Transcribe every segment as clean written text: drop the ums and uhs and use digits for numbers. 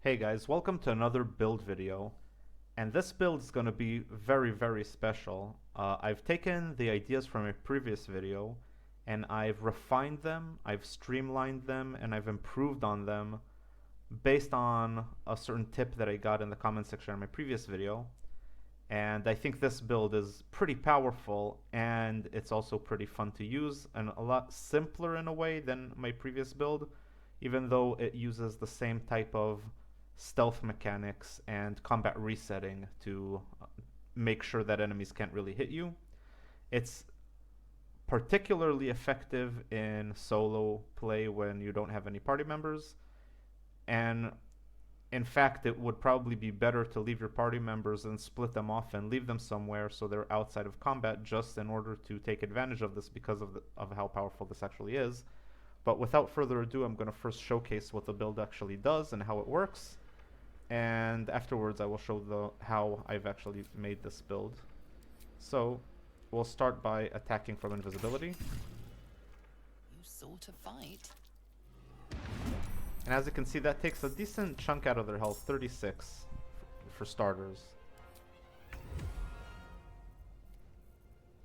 Hey guys, welcome to another build video, and this build is going to be very special. I've taken the ideas from a previous video and I've refined them, I've streamlined them, and I've improved on them based on a certain tip that I got in the comment section in my previous video. And I think this build is pretty powerful and it's also pretty fun to use and a lot simpler in a way than my previous build, even though it uses the same type of stealth mechanics and combat resetting to make sure that enemies can't really hit you. It's particularly effective in solo play when you don't have any party members, and in fact it would probably be better to leave your party members and split them off and leave them somewhere so they're outside of combat, just in order to take advantage of this because of how powerful this actually is. But without further ado, I'm going to first showcase what the build actually does and how it works, and afterwards I will show how I've actually made this build. So we'll start by attacking from invisibility. You sought a fight. And as you can see, that takes a decent chunk out of their health, 36 for starters.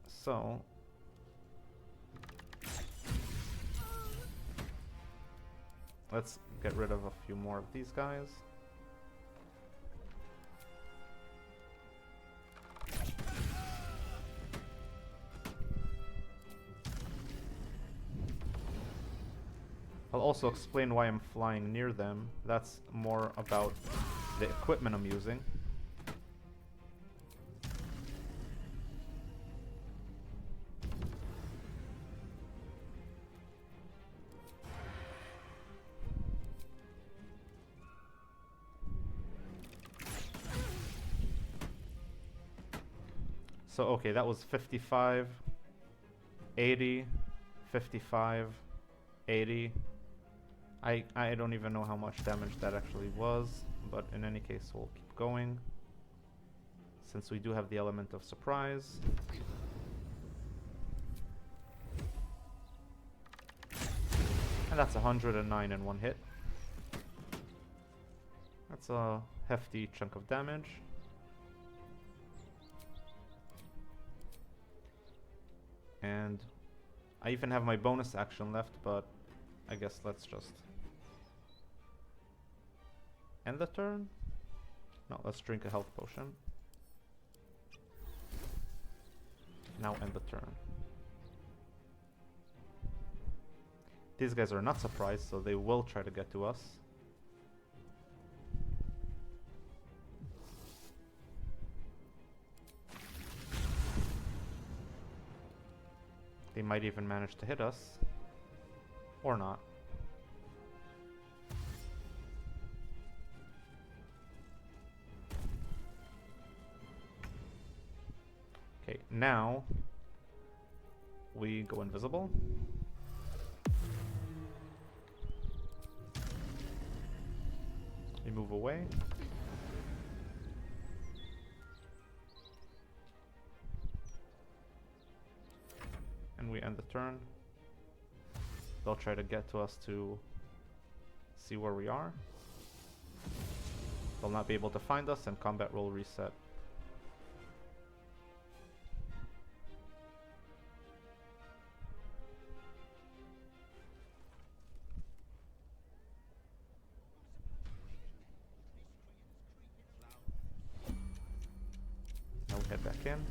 So let's get rid of a few more of these guys. I'll also explain why I'm flying near them. That's more about the equipment I'm using. So okay, that was 55, 80, 55, 80. I don't even know how much damage that actually was, but in any case we'll keep going, since we do have the element of surprise. And that's 109 in one hit. That's a hefty chunk of damage. And I even have my bonus action left, but I guess let's just end the turn. No, let's drink a health potion. Now end the turn. These guys are not surprised, so they will try to get to us. They might even manage to hit us. Or not. Okay, now we go invisible. We move away. And we end the turn. They'll try to get to us to see where we are. They'll not be able to find us, and combat will reset. Now we head back in.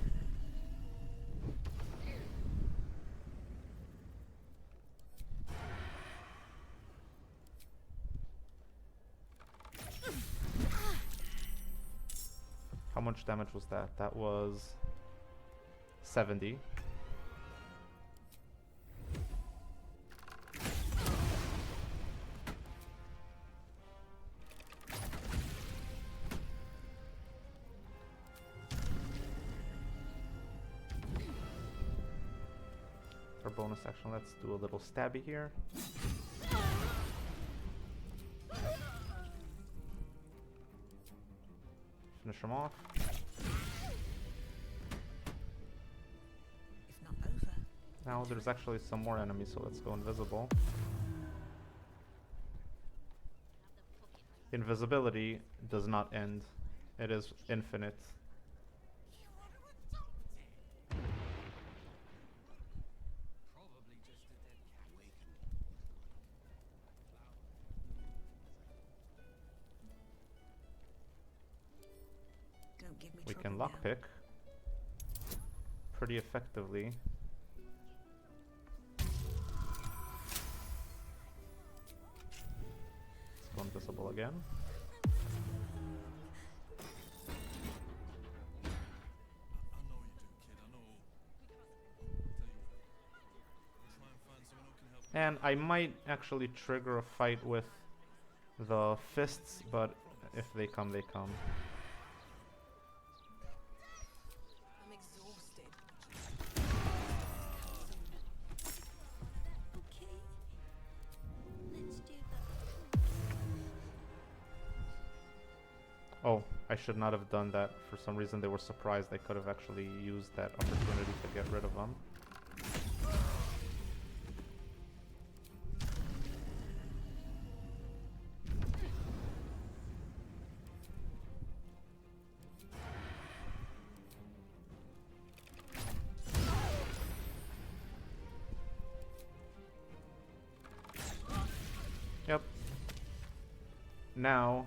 How much damage was that? That was 70. For bonus action, let's do a little stabby here. Finish him off. If not over. Now there's actually some more enemies, so let's go invisible. invisibility does not end. It is infinite. Don't give me We trouble can now. lockpick pretty effectively. Let's go invisible again. And I might actually trigger a fight with the fists, but if they come, they come. I'm exhausted. Okay. Let's do that. Oh, I should not have done that. For some reason they were surprised. I could have actually used that opportunity to get rid of them. Yep. Now,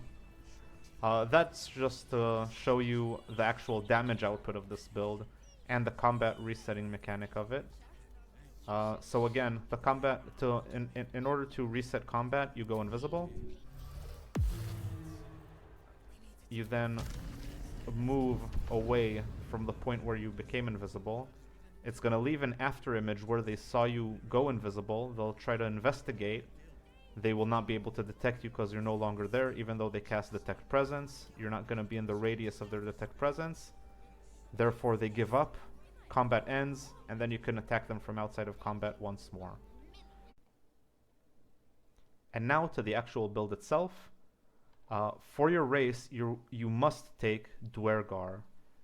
that's just to show you the actual damage output of this build and the combat resetting mechanic of it. So again, the combat in order to reset combat, you go invisible. You then move away from the point where you became invisible. It's gonna leave an after image where they saw you go invisible. They'll try to investigate. They will not be able to detect you because you're no longer there, even though they cast Detect Presence. You're not going to be in the radius of their Detect Presence. Therefore, they give up, combat ends, and then you can attack them from outside of combat once more. And now to the actual build itself. For your race, you must take Duergar.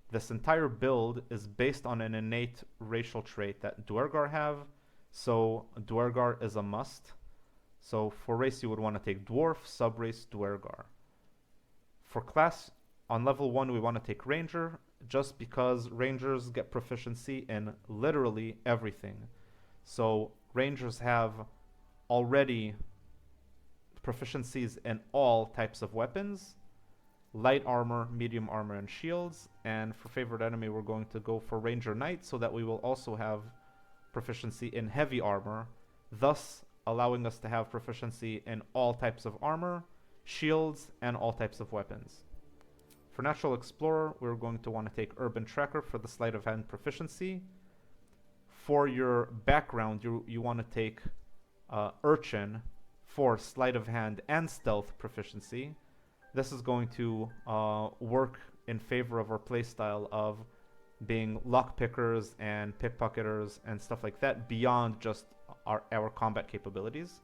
This entire build is based on an innate racial trait that Duergar have, so Duergar is a must. So for race, you would want to take Dwarf, Subrace, Duergar. For class, on level 1, we want to take Ranger, just because Rangers get proficiency in literally everything. So Rangers have already proficiencies in all types of weapons, light armor, medium armor, and shields. And for favorite enemy, we're going to go for Ranger Knight, so that we will also have proficiency in heavy armor, thus allowing us to have proficiency in all types of armor, shields, and all types of weapons. For Natural Explorer, we're going to want to take Urban Tracker for the sleight of hand proficiency. For your background, you want to take Urchin for sleight of hand and stealth proficiency. This is going to work in favor of our playstyle of being lockpickers and pickpocketers and stuff like that beyond just our combat capabilities.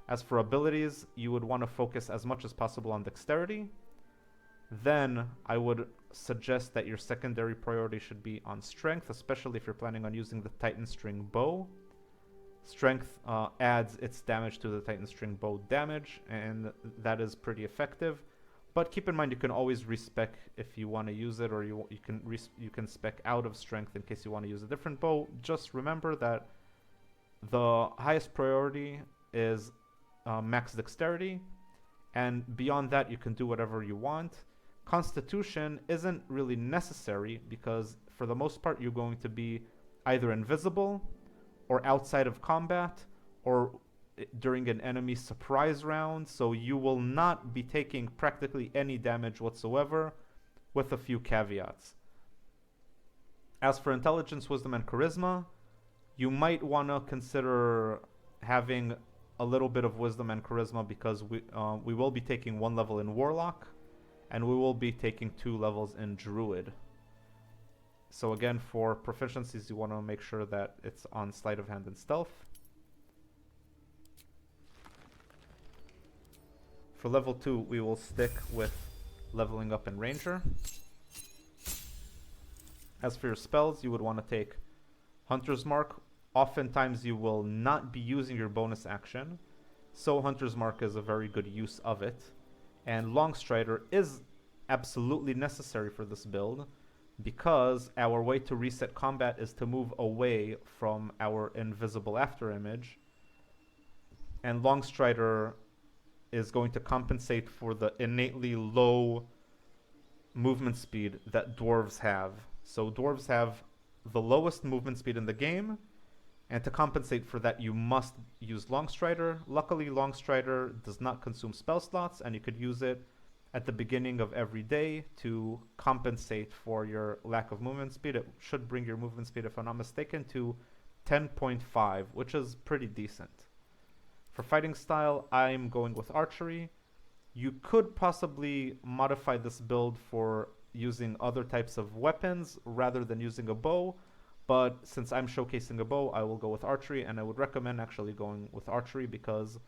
As for abilities, you would want to focus as much as possible on dexterity. Then I would suggest that your secondary priority should be on strength, especially if you're planning on using the Titan String Bow. Strength adds its damage to the Titan String Bow damage, and that is pretty effective. But keep in mind, you can always respec if you want to use it, or you can spec out of strength in case you want to use a different bow. Just remember that the highest priority is max dexterity, and beyond that you can do whatever you want. Constitution isn't really necessary because for the most part you're going to be either invisible or outside of combat or during an enemy surprise round, so you will not be taking practically any damage whatsoever, with a few caveats. As for intelligence, wisdom, and charisma, you might want to consider having a little bit of wisdom and charisma because we will be taking 1 level in Warlock, and we will be taking 2 levels in Druid. So again, for proficiencies, you want to make sure that it's on sleight of hand and stealth. For level 2, we will stick with leveling up in Ranger. As for your spells, you would want to take Hunter's Mark. Oftentimes you will not be using your bonus action, so Hunter's Mark is a very good use of it. And Longstrider is absolutely necessary for this build because our way to reset combat is to move away from our invisible afterimage. And Longstrider is going to compensate for the innately low movement speed that dwarves have. So dwarves have the lowest movement speed in the game, and to compensate for that you must use Longstrider. Luckily Longstrider does not consume spell slots, and you could use it at the beginning of every day to compensate for your lack of movement speed. It should bring your movement speed, if I'm not mistaken, to 10.5, which is pretty decent. For fighting style, I'm going with archery. You could possibly modify this build for using other types of weapons rather than using a bow, but since I'm showcasing a bow, I will go with archery, and I would recommend actually going with archery because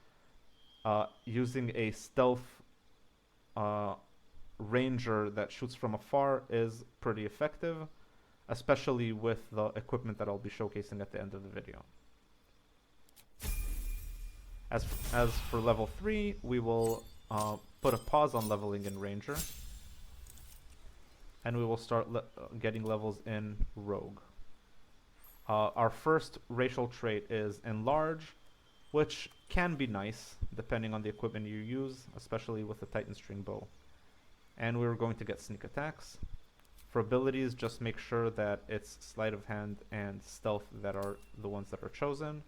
using a stealth ranger that shoots from afar is pretty effective, especially with the equipment that I'll be showcasing at the end of the video. As for level 3, we will put a pause on leveling in Ranger, and we will start getting levels in Rogue. Our first racial trait is Enlarge, which can be nice depending on the equipment you use, especially with the Titan String Bow. And we're going to get Sneak Attacks. For abilities, just make sure that it's Sleight of Hand and Stealth that are the ones that are chosen.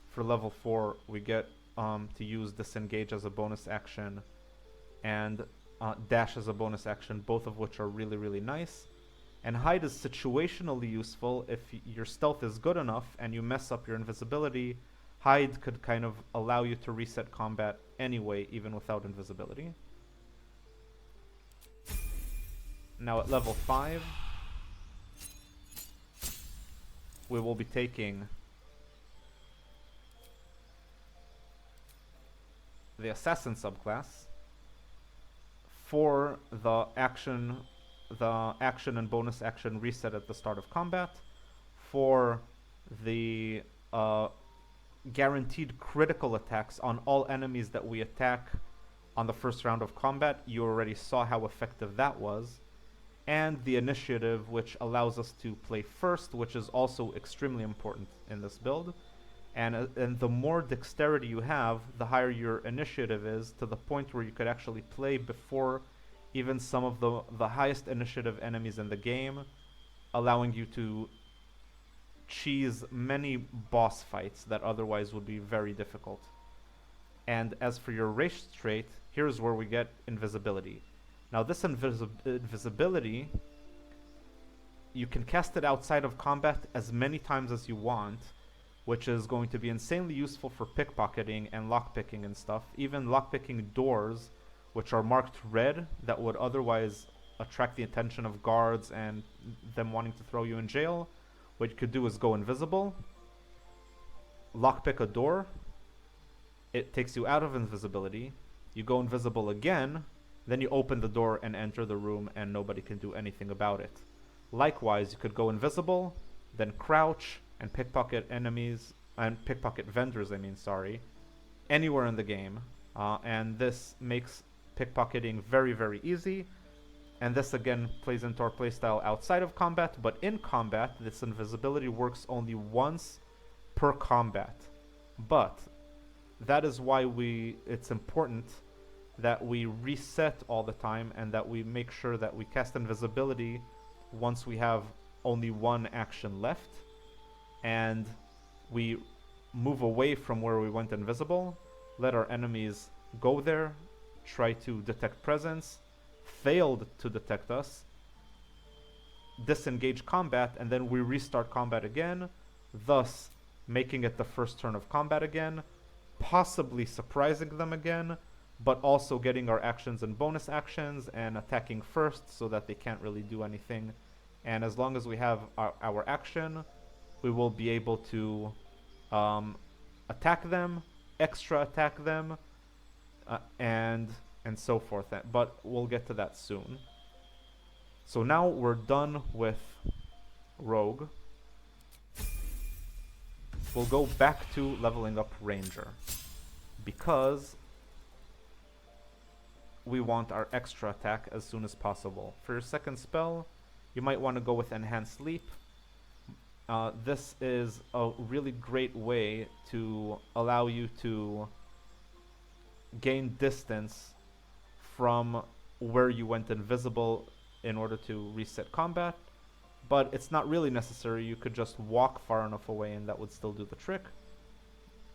For level 4, we get to use Disengage as a bonus action and Dash as a bonus action, both of which are really, really nice. And Hide is situationally useful. If your stealth is good enough and you mess up your invisibility, Hide could kind of allow you to reset combat anyway, even without invisibility. Now at level 5, we will be taking the Assassin subclass. For the action and bonus action reset at the start of combat. For the guaranteed critical attacks on all enemies that we attack on the first round of combat, you already saw how effective that was. And the initiative, which allows us to play first, which is also extremely important in this build. And the more dexterity you have, the higher your initiative is, to the point where you could actually play before even some of the highest initiative enemies in the game, allowing you to cheese many boss fights that otherwise would be very difficult. And as for your race trait, here's where we get invisibility. Now this invisibility, you can cast it outside of combat as many times as you want, which is going to be insanely useful for pickpocketing and lockpicking and stuff. Even lockpicking doors, which are marked red, that would otherwise attract the attention of guards and them wanting to throw you in jail. What you could do is go invisible, lockpick a door, it takes you out of invisibility, you go invisible again, then you open the door and enter the room and nobody can do anything about it. Likewise, you could go invisible, then crouch, and pickpocket enemies, and pickpocket vendors, anywhere in the game. And this makes pickpocketing very, very easy. And this again plays into our playstyle outside of combat, but in combat, this invisibility works only once per combat. But that is why it's important that we reset all the time and that we make sure that we cast invisibility once we have only one action left. And we move away from where we went invisible, let our enemies go there, try to detect presence, failed to detect us, disengage combat, and then we restart combat again, thus making it the first turn of combat again, possibly surprising them again, but also getting our actions and bonus actions and attacking first so that they can't really do anything. And as long as we have our action, we will be able to attack them, extra attack them, and so forth. But we'll get to that soon. So now we're done with Rogue. we'll go back to leveling up Ranger. Because we want our extra attack as soon as possible. For your second spell, you might want to go with Enhanced Leap. This is a really great way to allow you to gain distance from where you went invisible in order to reset combat, but it's not really necessary. You could just walk far enough away and that would still do the trick.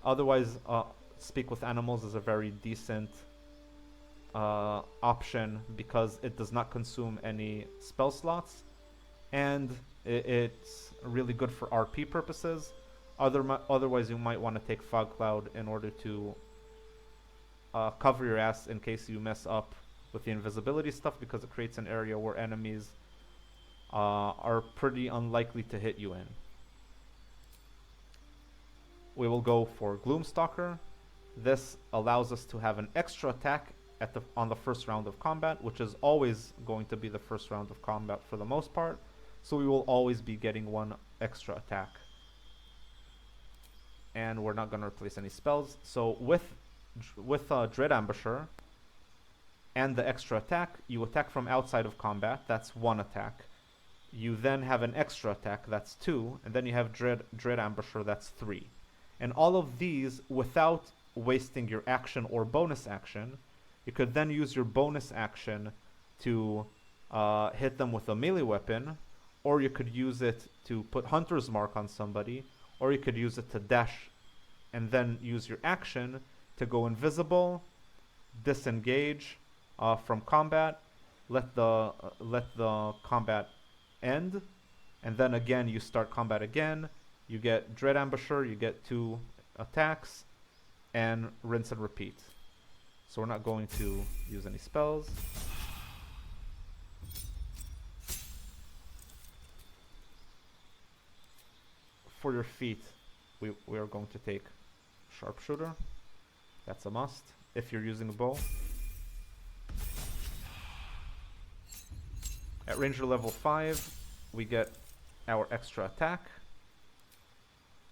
Otherwise, Speak with Animals is a very decent option because it does not consume any spell slots, and it's really good for RP purposes. Otherwise, you might want to take Fog Cloud in order to cover your ass in case you mess up with the invisibility stuff, because it creates an area where enemies are pretty unlikely to hit you in. We will go for Gloomstalker. This allows us to have an extra attack on the first round of combat, which is always going to be the first round of combat for the most part. So we will always be getting one extra attack. And we're not going to replace any spells. So with Dread Ambusher and the extra attack, you attack from outside of combat. That's one attack. You then have an extra attack. That's two. And then you have Dread Ambusher. That's three. And all of these without wasting your action or bonus action. You could then use your bonus action to hit them with a melee weapon, or you could use it to put Hunter's Mark on somebody, or you could use it to dash and then use your action to go invisible, disengage from combat, let the combat end, and then again you start combat again. You get Dread Ambusher, you get 2 attacks, and rinse and repeat. So we're not going to use any spells. For your feet, we are going to take Sharpshooter. That's a must if you're using a bow. At Ranger level 5, we get our extra attack.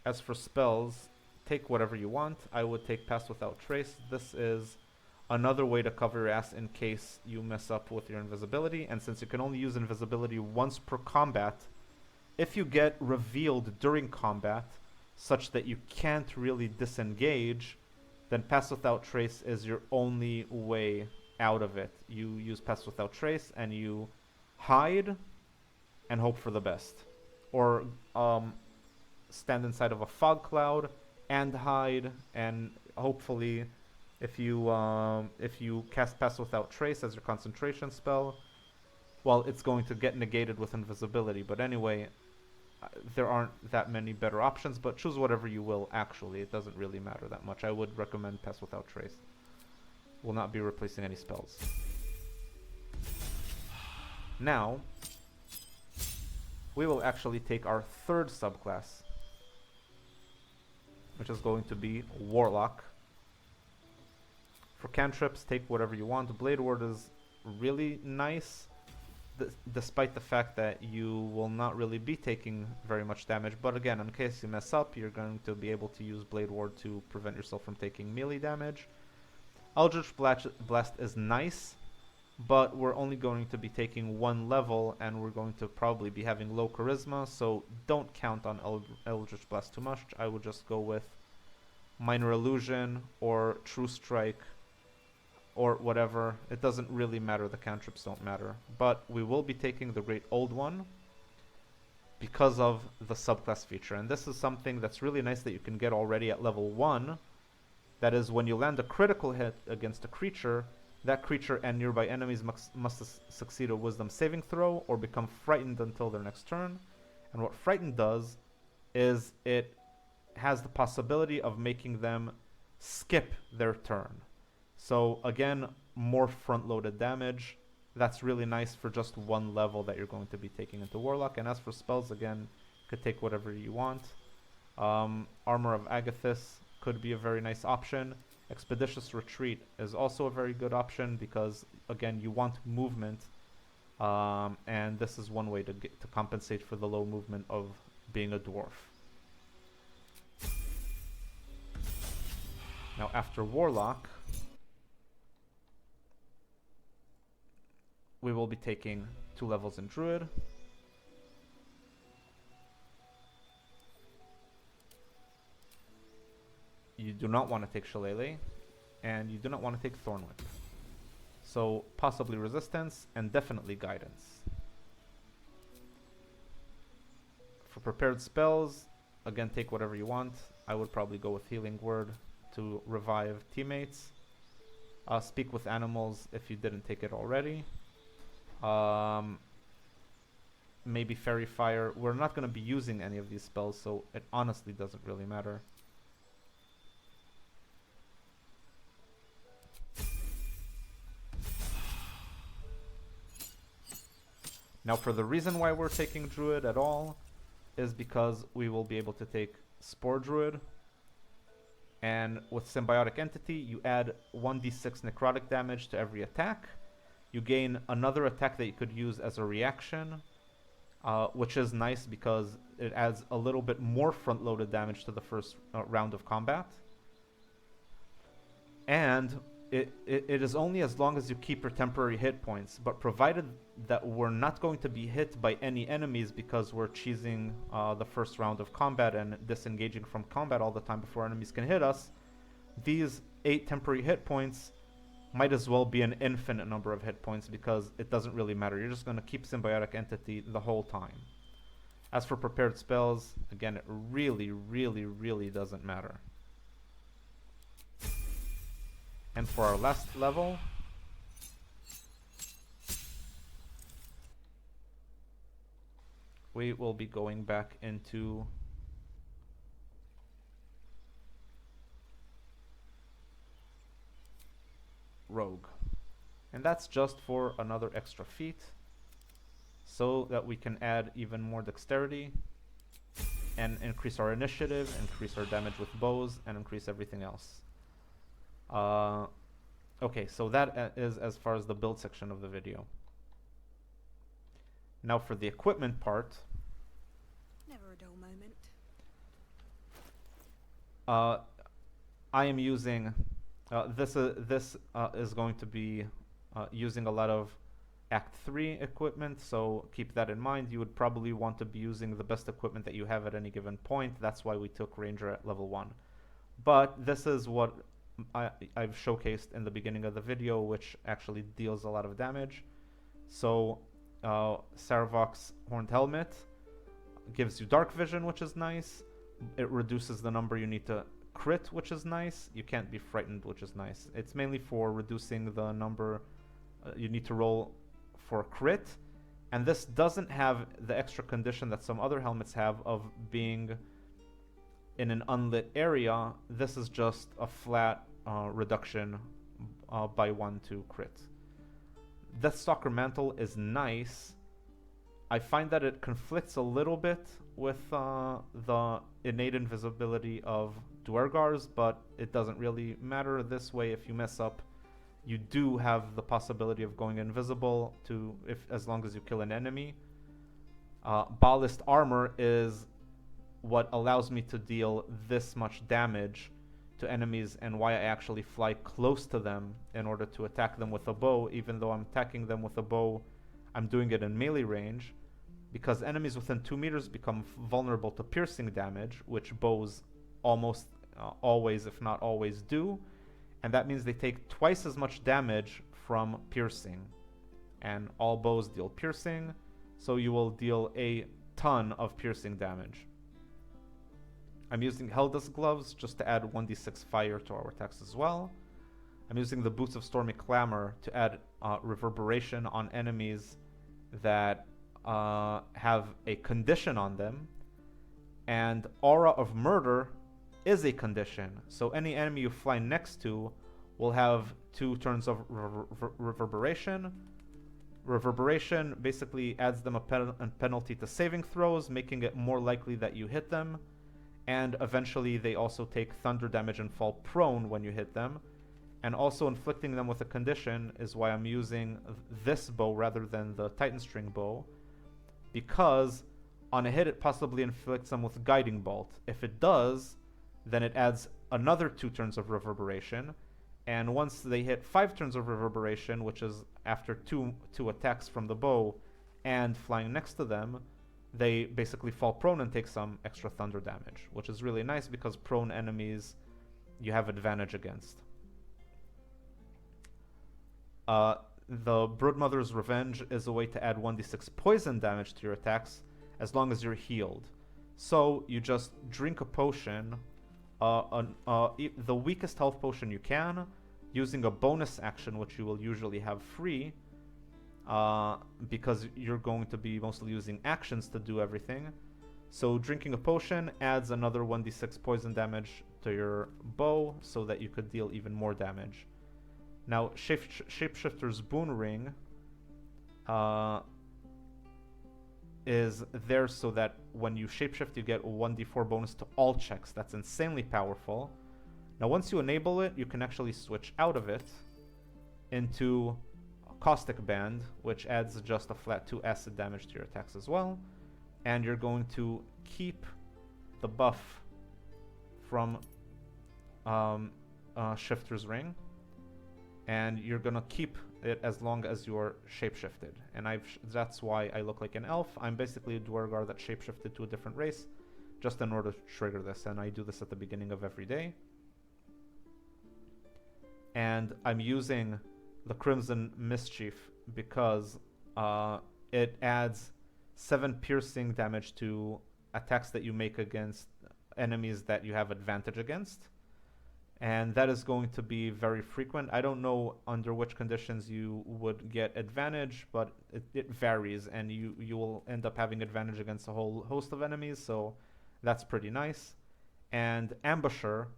As for spells, take whatever you want. I would take Pass Without Trace. This is another way to cover your ass in case you mess up with your invisibility, and since you can only use invisibility once per combat, if you get revealed during combat such that you can't really disengage, then Pass Without Trace is your only way out of it. You use Pass Without Trace and you hide and hope for the best, or stand inside of a fog cloud and hide, and hopefully if you cast Pass Without Trace as your concentration spell, well, it's going to get negated with invisibility. But anyway, there aren't that many better options, but choose whatever you will. Actually, it doesn't really matter that much. I would recommend Pass Without Trace. Will not be replacing any spells. Now, we will actually take our third subclass, which is going to be Warlock. For cantrips, take whatever you want. Blade Ward is really nice, despite the fact that you will not really be taking very much damage. But again, in case you mess up, you're going to be able to use Blade Ward to prevent yourself from taking melee damage. Eldritch Blast is nice, but we're only going to be taking 1 level, and we're going to probably be having low charisma, so don't count on Eldritch Blast too much. I would just go with Minor Illusion or True Strike or whatever. It doesn't really matter, the cantrips don't matter. But we will be taking the Great Old One because of the subclass feature. And this is something that's really nice that you can get already at level 1. That is, when you land a critical hit against a creature, that creature and nearby enemies must succeed a Wisdom saving throw or become frightened until their next turn. And what Frightened does is it has the possibility of making them skip their turn. So again, more front-loaded damage. That's really nice for just 1 level that you're going to be taking into Warlock. And as for spells, again, you could take whatever you want. Armor of Agathis could be a very nice option. Expeditious Retreat is also a very good option because, again, you want movement. And this is one way to compensate for the low movement of being a dwarf. Now after Warlock, we will be taking 2 levels in Druid. You do not want to take Shillelagh, and you do not want to take Thornwhip. So possibly Resistance, and definitely Guidance. For prepared spells, again, take whatever you want. I would probably go with Healing Word to revive teammates. Speak with Animals if you didn't take it already. Maybe Fairy Fire. We're not going to be using any of these spells, so it honestly doesn't really matter. Now for the reason why we're taking Druid at all is because we will be able to take Spore Druid, and with Symbiotic Entity you add 1d6 necrotic damage to every attack. You gain another attack that you could use as a reaction, which is nice because it adds a little bit more front-loaded damage to the first round of combat. And it is only as long as you keep your temporary hit points, but provided that we're not going to be hit by any enemies because we're cheesing the first round of combat and disengaging from combat all the time before enemies can hit us, these 8 temporary hit points might as well be an infinite number of hit points because it doesn't really matter. You're just going to keep Symbiotic Entity the whole time. As for prepared spells, again, it really, really, really doesn't matter. And for our last level, we will be going back into Rogue. And that's just for another extra feat, so that we can add even more dexterity and increase our initiative, increase our damage with bows, and increase everything else. Okay, so that is as far as the build section of the video. Now for the equipment part. Never a dull moment. I am using this is going to be using a lot of Act 3 equipment, so keep that in mind. You would probably want to be using the best equipment that you have at any given point. That's why we took Ranger at level 1. But this is what I've showcased in the beginning of the video, which actually deals a lot of damage. So Saravok's Horned Helmet gives you dark vision, which is nice. It reduces the number you need to crit, which is nice. You can't be frightened, which is nice. It's mainly for reducing the number you need to roll for crit. And this doesn't have the extra condition that some other helmets have of being in an unlit area. This is just a flat reduction by 1 to crit. Deathstalker Mantle is nice. I find that it conflicts a little bit with the innate invisibility of Duergar's, but it doesn't really matter. This way, if you mess up, you do have the possibility of going invisible as long as you kill an enemy. Ballast Armor is what allows me to deal this much damage to enemies, and why I actually fly close to them in order to attack them with a bow. Even though I'm attacking them with a bow, I'm doing it in melee range, because enemies within 2 meters become vulnerable to piercing damage, which bows almost always, if not always, do. And that means they take twice as much damage from piercing. And all bows deal piercing, so you will deal a ton of piercing damage. I'm using Helda's Gloves just to add 1d6 fire to our attacks as well. I'm using the Boots of Stormy Clamor to add reverberation on enemies that have a condition on them. And Aura of Murder is a condition, so any enemy you fly next to will have 2 turns of reverberation. Reverberation basically adds them a penalty to saving throws, making it more likely that you hit them. And eventually they also take thunder damage and fall prone when you hit them. And also inflicting them with a condition is why I'm using this bow rather than the Titan String bow, because on a hit it possibly inflicts them with Guiding Bolt. If it does, then it adds another 2 turns of reverberation. And once they hit 5 turns of reverberation, which is after two attacks from the bow and flying next to them, they basically fall prone and take some extra thunder damage, which is really nice because prone enemies you have advantage against. The Broodmother's Revenge is a way to add 1d6 poison damage to your attacks as long as you're healed. So you just drink a potion, the weakest health potion you can, using a bonus action which you will usually have free, because you're going to be mostly using actions to do everything. So drinking a potion adds another 1d6 poison damage to your bow so that you could deal even more damage. Now, Shapeshifter's Boon Ring is there so that when you shapeshift, you get a 1d4 bonus to all checks. That's insanely powerful. Now, once you enable it, you can actually switch out of it into Caustic Band, which adds just a flat 2 acid damage to your attacks as well. And you're going to keep the buff from Shifter's Ring. And you're gonna keep it as long as you're shapeshifted. And that's why I look like an elf. I'm basically a Dwargar that shapeshifted to a different race, just in order to trigger this. And I do this at the beginning of every day. And I'm using the Crimson Mischief because it adds 7 piercing damage to attacks that you make against enemies that you have advantage against. And that is going to be very frequent. I don't know under which conditions you would get advantage, but it varies, and you will end up having advantage against a whole host of enemies, so that's pretty nice. And Ambusher,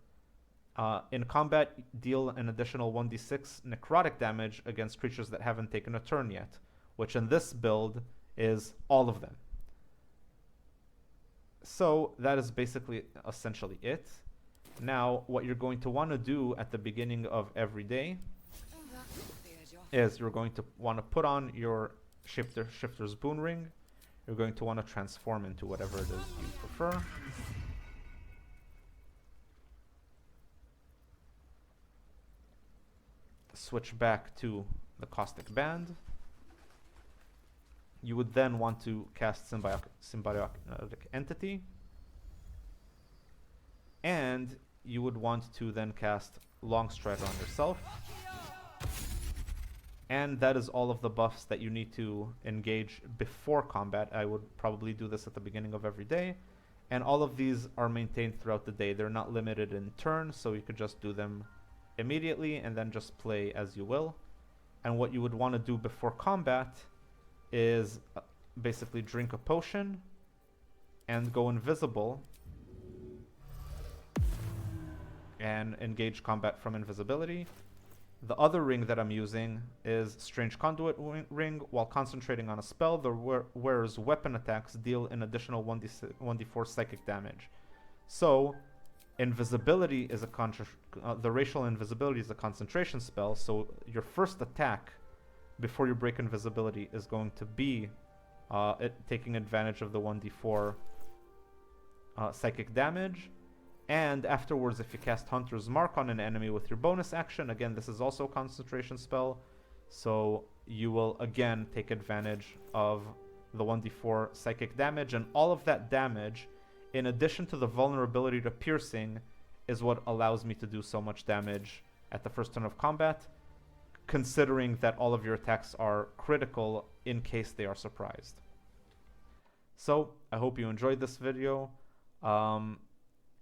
in combat, deal an additional 1d6 necrotic damage against creatures that haven't taken a turn yet, which in this build is all of them. So that is basically essentially it. Now, what you're going to want to do at the beginning of every day is you're going to want to put on your Shifter's Boon Ring. You're going to want to transform into whatever it is you prefer. Switch back to the Caustic Band. You would then want to cast Symbiotic Entity. And you would want to then cast Longstrider on yourself. And that is all of the buffs that you need to engage before combat. I would probably do this at the beginning of every day. And all of these are maintained throughout the day. They're not limited in turn, so you could just do them immediately and then just play as you will. And what you would want to do before combat is basically drink a potion and go invisible and engage combat from invisibility. The other ring that I'm using is Strange Conduit Ring. While concentrating on a spell, the wearer's weapon attacks deal an additional 1d4 psychic damage. So, invisibility is the racial invisibility is a concentration spell, so your first attack before you break invisibility is going to be taking advantage of the 1d4 psychic damage. And afterwards, if you cast Hunter's Mark on an enemy with your bonus action, again, this is also a concentration spell, so you will again take advantage of the 1d4 psychic damage, and all of that damage, in addition to the vulnerability to piercing, is what allows me to do so much damage at the first turn of combat, considering that all of your attacks are critical in case they are surprised. So, I hope you enjoyed this video.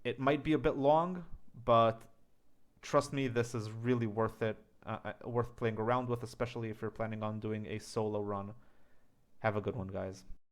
It might be a bit long, but trust me, this is really worth it, worth playing around with, especially if you're planning on doing a solo run. Have a good one, guys.